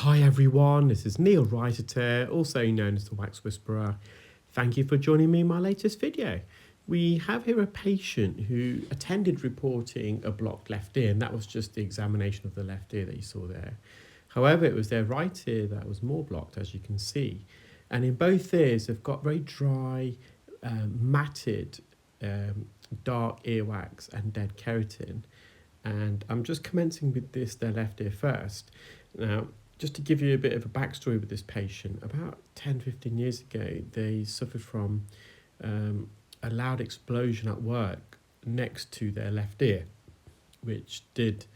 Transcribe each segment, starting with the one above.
Hi everyone, this is Neel Raithatha, also known as the Wax Whisperer. Thank you for joining me in my latest video. We have here a patient who attended reporting a blocked left ear, and that was just the examination of the left ear that you saw there. However, it was their right ear that was more blocked, as you can see. And in both ears, they've got very dry, matted, dark earwax and dead keratin. And I'm just commencing with their left ear first. Now, just to give you a bit of a backstory with this patient, about 10-15 years ago, they suffered from a loud explosion at work next to their left ear, which did,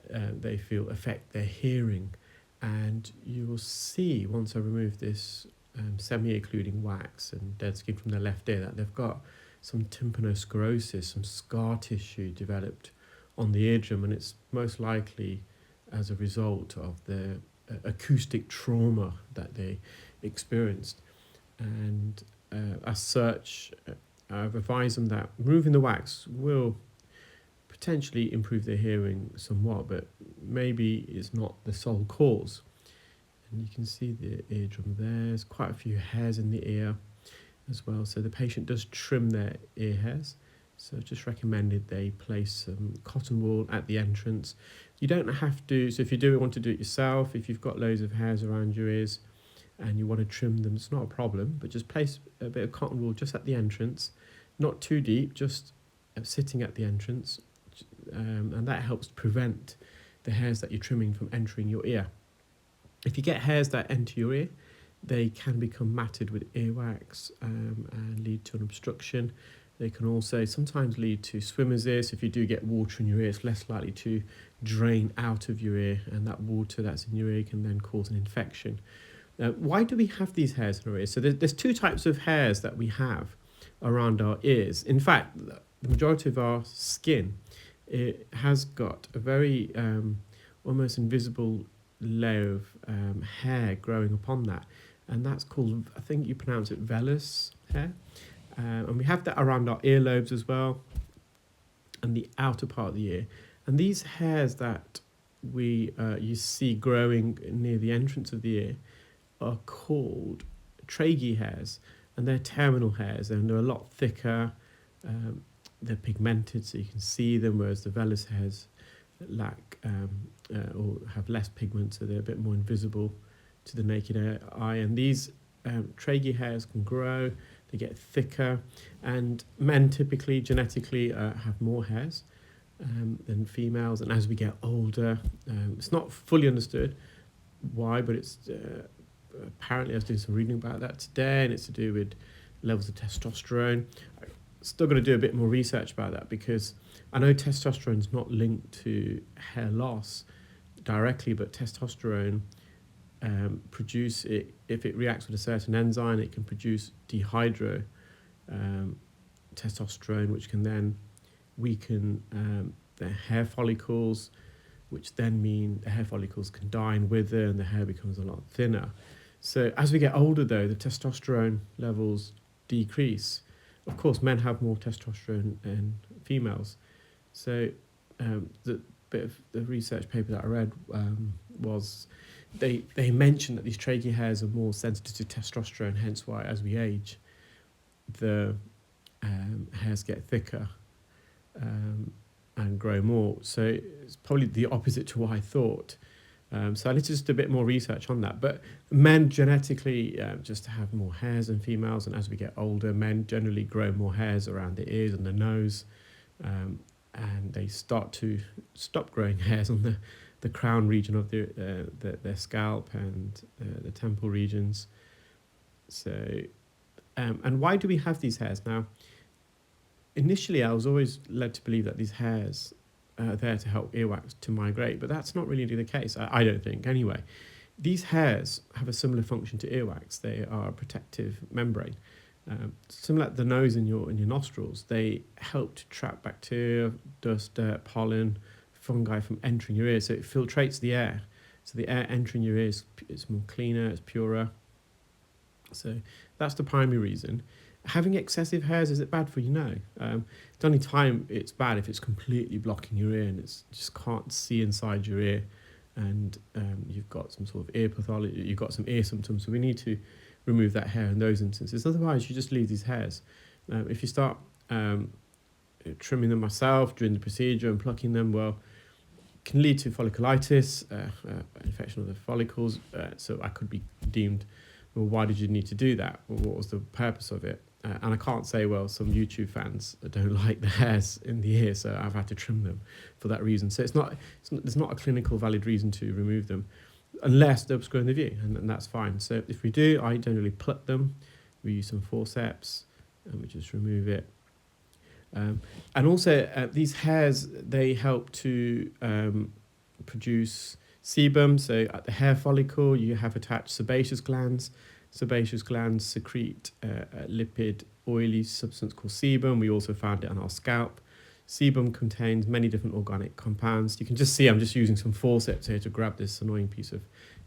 they feel, affect their hearing. And you will see, once I remove this semi-occluding wax and dead skin from their left ear, that they've got some tympanosclerosis, some scar tissue developed on the eardrum, and it's most likely as a result of the acoustic trauma that they experienced. And as such, I've advised them that removing the wax will potentially improve their hearing somewhat, but maybe it's not the sole cause. And you can see the eardrum there. There's quite a few hairs in the ear as well. So the patient does trim their ear hairs. So just recommended they place some cotton wool at the entrance. You don't have to, so if you want to do it yourself, if you've got loads of hairs around your ears and you want to trim them, it's not a problem, but just place a bit of cotton wool just at the entrance, not too deep, just sitting at the entrance, and that helps prevent the hairs that you're trimming from entering your ear. If you get hairs that enter your ear, they can become matted with earwax and lead to an obstruction. They can also sometimes lead to swimmer's ear. So if you do get water in your ear, it's less likely to drain out of your ear, and that water that's in your ear can then cause an infection. Why do we have these hairs in our ears? So there's two types of hairs that we have around our ears. In fact, the majority of our skin, it has got a very almost invisible layer of hair growing upon that, and that's called, I think you pronounce it, vellus hair. And we have that around our earlobes as well, and the outer part of the ear. And these hairs that you see growing near the entrance of the ear are called trachea hairs, and they're terminal hairs, and they're a lot thicker. They're pigmented, so you can see them, whereas the vellus hairs lack or have less pigment, so they're a bit more invisible to the naked eye. And these trachea hairs can grow. They get thicker, and men typically genetically have more hairs than females. And as we get older, it's not fully understood why, but it's apparently, I was doing some reading about that today, and it's to do with levels of testosterone. I'm still going to do a bit more research about that, because I know testosterone is not linked to hair loss directly, but testosterone produce it, if it reacts with a certain enzyme, it can produce dehydro testosterone, which can then weaken the hair follicles, which then mean the hair follicles can die and wither, and the hair becomes a lot thinner. So as we get older, though, the testosterone levels decrease. Of course, men have more testosterone than females. So the bit of the research paper that I read was they mentioned that these trachea hairs are more sensitive to testosterone, hence why as we age, the hairs get thicker and grow more. So it's probably the opposite to what I thought. So I need to just do a bit more research on that. But men genetically just have more hairs than females, and as we get older, men generally grow more hairs around the ears and the nose, and they start to stop growing hairs on the crown region of their scalp and the temple regions. So, and why do we have these hairs? Now, initially I was always led to believe that these hairs are there to help earwax to migrate, but that's not really the case, I don't think anyway. These hairs have a similar function to earwax. They are a protective membrane. Similar to the nose in your nostrils, they help to trap bacteria, dust, dirt, pollen, fungi from entering your ear, so it filtrates the air. So the air entering your ears is more cleaner, it's purer. So that's the primary reason. Having excessive hairs, is it bad for you? No. The only time it's bad if it's completely blocking your ear and it's just can't see inside your ear and you've got some sort of ear pathology, you've got some ear symptoms, so we need to remove that hair in those instances. Otherwise, you just leave these hairs. If you start trimming them myself during the procedure and plucking them, well, can lead to folliculitis, infection of the follicles. So I could be deemed, well, why did you need to do that? Well, what was the purpose of it? And I can't say, well, some YouTube fans don't like the hairs in the ear, so I've had to trim them for that reason. So there's not a clinical valid reason to remove them, unless they're obscuring the view, and that's fine. So if we do, I generally pluck them. We use some forceps, and we just remove it. And also, these hairs, they help to produce sebum. So at the hair follicle, you have attached sebaceous glands. Sebaceous glands secrete a lipid, oily substance called sebum. We also found it on our scalp. Sebum contains many different organic compounds. You can just see I'm just using some forceps here to grab this annoying piece of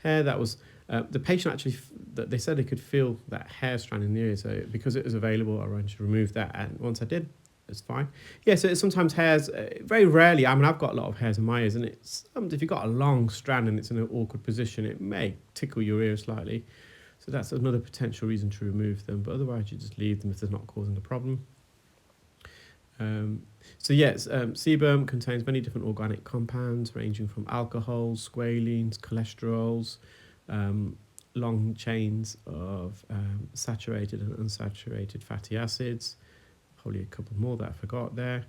hair. That was the patient actually, they said they could feel that hair strand in the ear. So because it was available, I arranged to remove that. And once I did, it's fine. Yeah, so sometimes hairs, very rarely, I mean, I've got a lot of hairs in my ears, and it's if you've got a long strand and it's in an awkward position, it may tickle your ear slightly. So that's another potential reason to remove them, but otherwise you just leave them if they're not causing a problem. So yes, sebum contains many different organic compounds ranging from alcohols, squalenes, cholesterols, long chains of saturated and unsaturated fatty acids, probably a couple more that I forgot there.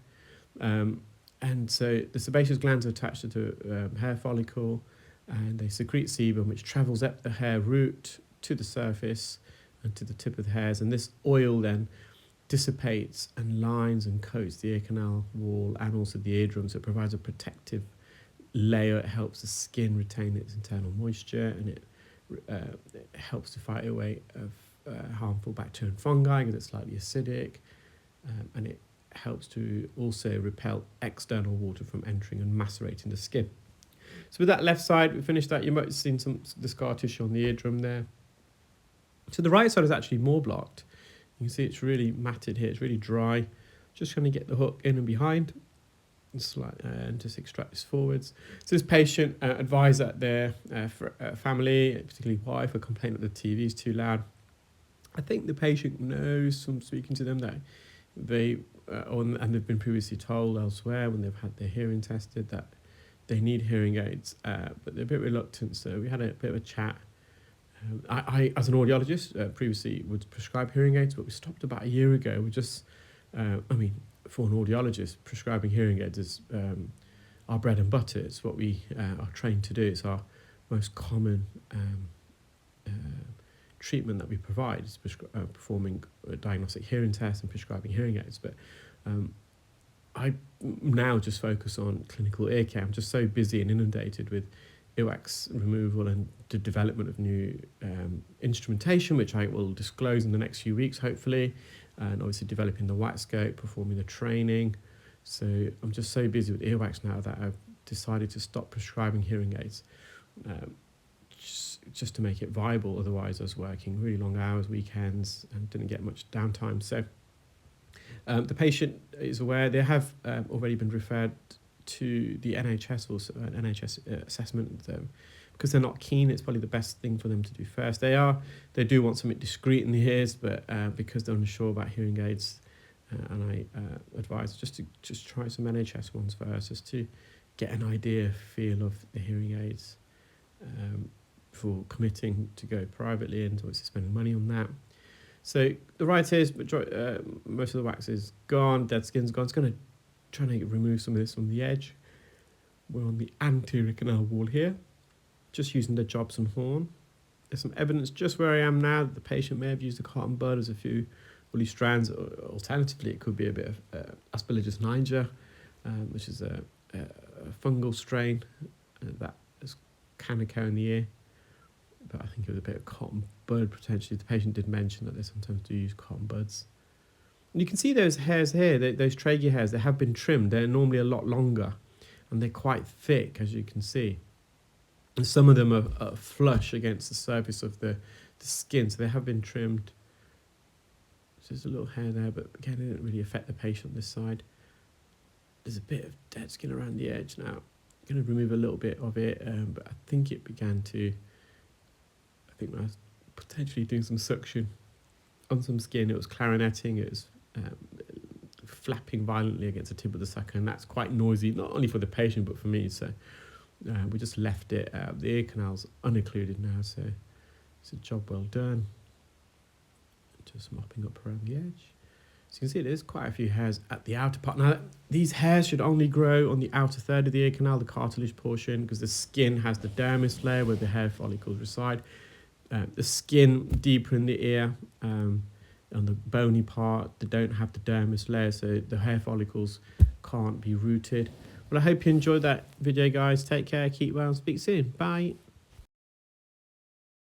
And so the sebaceous glands are attached to the hair follicle, and they secrete sebum, which travels up the hair root to the surface and to the tip of the hairs, and this oil then dissipates and lines and coats the ear canal wall and also the eardrum, so it provides a protective layer. It helps the skin retain its internal moisture, and it helps to fight away of harmful bacteria and fungi because it's slightly acidic, and it helps to also repel external water from entering and macerating the skin. So with that left side, we finished that. You might have seen the scar tissue on the eardrum there. So the right side is actually more blocked. You can see it's really matted here. It's really dry. Just trying to get the hook in and behind and just extract this forwards. So this patient advised that their family, particularly wife, are complaining that the TV is too loud. I think the patient knows from speaking to them that they, and they've been previously told elsewhere when they've had their hearing tested that they need hearing aids, but they're a bit reluctant. So we had a bit of a chat. I, as an audiologist, previously would prescribe hearing aids, but we stopped about a year ago. We just, for an audiologist, prescribing hearing aids is our bread and butter. It's what we are trained to do. It's our most common treatment that we provide, is performing a diagnostic hearing tests and prescribing hearing aids. But I now just focus on clinical ear care. I'm just so busy and inundated with earwax removal and the development of new instrumentation, which I will disclose in the next few weeks, hopefully, and obviously developing the wax scope, performing the training. So I'm just so busy with earwax now that I've decided to stop prescribing hearing aids, just to make it viable. Otherwise, I was working really long hours, weekends, and didn't get much downtime. So the patient is aware. They have already been referred to the NHS or an NHS assessment, because they're not keen. It's probably the best thing for them to do first. They do want something discreet in the ears, but because they're unsure about hearing aids, and I advise just to try some NHS ones first, just to get an idea, feel of the hearing aids, before committing to go privately and obviously spending money on that. So the right ear, most of the wax is gone, dead skin's gone. It's going to try to remove some of this from the edge. We're on the anterior canal wall here, just using the Jobson horn. There's some evidence just where I am now that the patient may have used a cotton bud as a few woolly strands. Alternatively, it could be a bit of Aspergillus niger, which is a fungal strain that can occur in the ear. But I think it was a bit of cotton bud potentially. The patient did mention that they sometimes do use cotton buds. And you can see those hairs here, those trachea hairs, they have been trimmed. They're normally a lot longer, and they're quite thick, as you can see. And some of them are flush against the surface of the skin, so they have been trimmed. So there's a little hair there, but again, it didn't really affect the patient this side. There's a bit of dead skin around the edge now. going to remove a little bit of it, but I think it began to, I think when I was potentially doing some suction on some skin, it was clarinetting, it was flapping violently against the tip of the sucker, and that's quite noisy, not only for the patient but for me. So we just left it. The ear canal's unoccluded now, so it's a job well done. Just mopping up around the edge. So you can see there's quite a few hairs at the outer part. Now, these hairs should only grow on the outer third of the ear canal, the cartilage portion, because the skin has the dermis layer where the hair follicles reside. The skin deeper in the ear, on the bony part, they don't have the dermis layer, so the hair follicles can't be rooted. Well, I hope you enjoyed that video, guys. Take care, keep well, speak soon. Bye.